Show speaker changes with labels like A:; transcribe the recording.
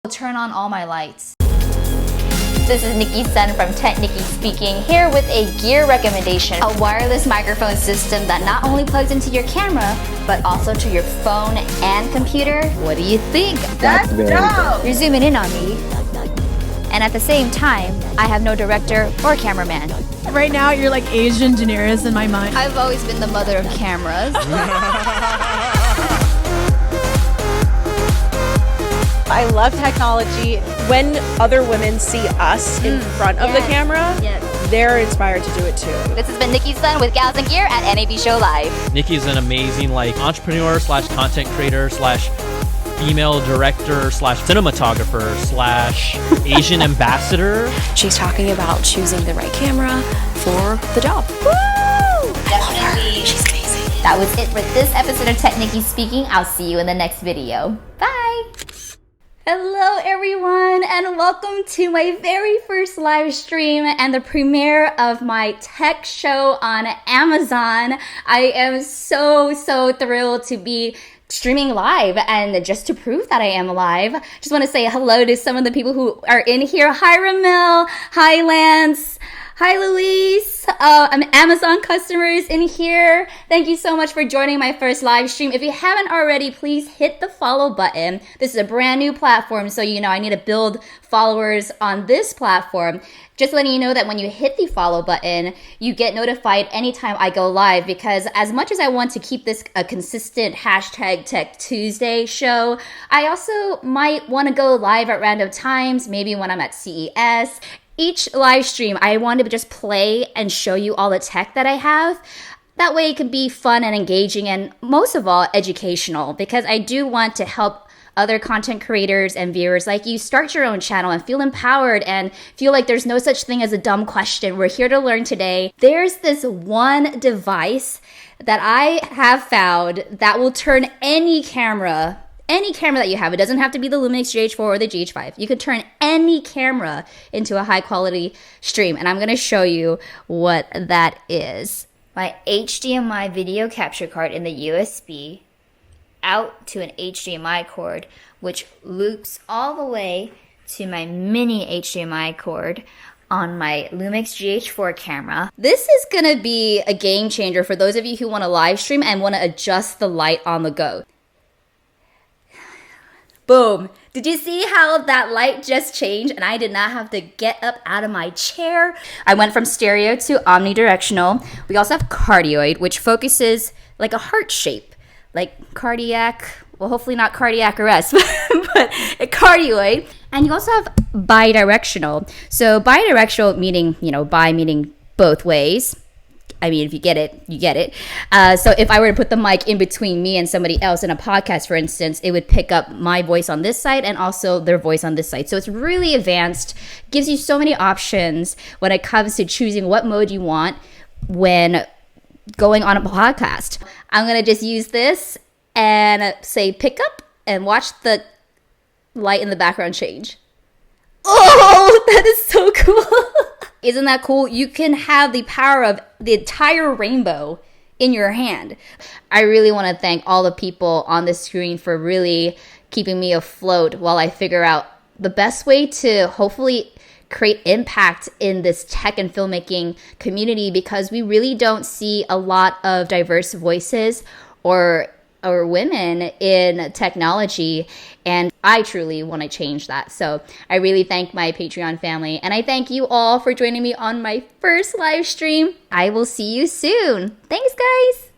A: Turn on all my lights. This is Nicki Sun from TechNicki Speaking, here with a gear recommendation. A wireless microphone system that not only plugs into your camera, but also to your phone and computer. What do you think?
B: That's dope!
A: You're zooming in on me. And at the same time, I have no director or cameraman.
C: Right now, you're like Asian Daenerys in my mind.
A: I've always been the mother of cameras.
B: I love technology. When other women see us in front of the camera, they're inspired to do it too.
A: This has been Nicki Sun with Gals and Gear at NAB Show Live.
D: Nicki's an amazing entrepreneur slash content creator slash female director slash cinematographer slash Asian ambassador.
E: She's talking about choosing the right camera for the job.
A: Woo!
E: Definitely. She's amazing.
A: That was it for this episode of TechNicki Speaking. I'll see you in the next video. Bye! Hello everyone, and welcome to my very first live stream and the premiere of my tech show on Amazon. I am so thrilled to be streaming live, and just to prove that I am live, just want to say hello to some of the people who are in here. Hi Ramil, hi Lance, hi Luis. I'm Amazon customers in here. Thank you so much for joining my first live stream. If you haven't already, please hit the follow button. This is a brand new platform, so you know I need to build followers on this platform. Just letting you know that when you hit the follow button, you get notified anytime I go live, because as much as I want to keep this a consistent hashtag Tech Tuesday show, I also might want to go live at random times, maybe when I'm at CES. Each live stream, I want to just play and show you all the tech that I have. That way it can be fun and engaging, and most of all, educational, because I do want to help other content creators and viewers like you start your own channel and feel empowered and feel like there's no such thing as a dumb question. We're here to learn today. There's this one device that I have found that will turn any camera that you have. It doesn't have to be the Lumix GH4 or the GH5. You can turn any camera into a high quality stream, and I'm going to show you what that is. My HDMI video capture card in the USB out to an HDMI cord, which loops all the way to my mini HDMI cord on my Lumix GH4 camera. This is gonna be a game changer for those of you who want to live stream and want to adjust the light on the go. Boom. Did you see how that light just changed and I did not have to get up out of my chair? I went from stereo to omnidirectional. We also have cardioid, which focuses like a heart shape, like cardiac, well, hopefully not cardiac arrest, but a cardioid. And you also have bidirectional. So bidirectional meaning, bi meaning both ways. I mean, if you get it, you get it. So if I were to put the mic in between me and somebody else in a podcast, for instance, it would pick up my voice on this side and also their voice on this side. So it's really advanced, gives you so many options when it comes to choosing what mode you want when going on a podcast. I'm going to just use this and say pick up and watch the light in the background change. Oh, that is so cool. Isn't that cool? You can have the power of the entire rainbow in your hand. I really want to thank all the people on the screen for really keeping me afloat while I figure out the best way to hopefully create impact in this tech and filmmaking community, because we really don't see a lot of diverse voices or women in technology, and I truly want to change that. So I really thank my Patreon family, and I thank you all for joining me on my first live stream. I will see you soon. Thanks, guys.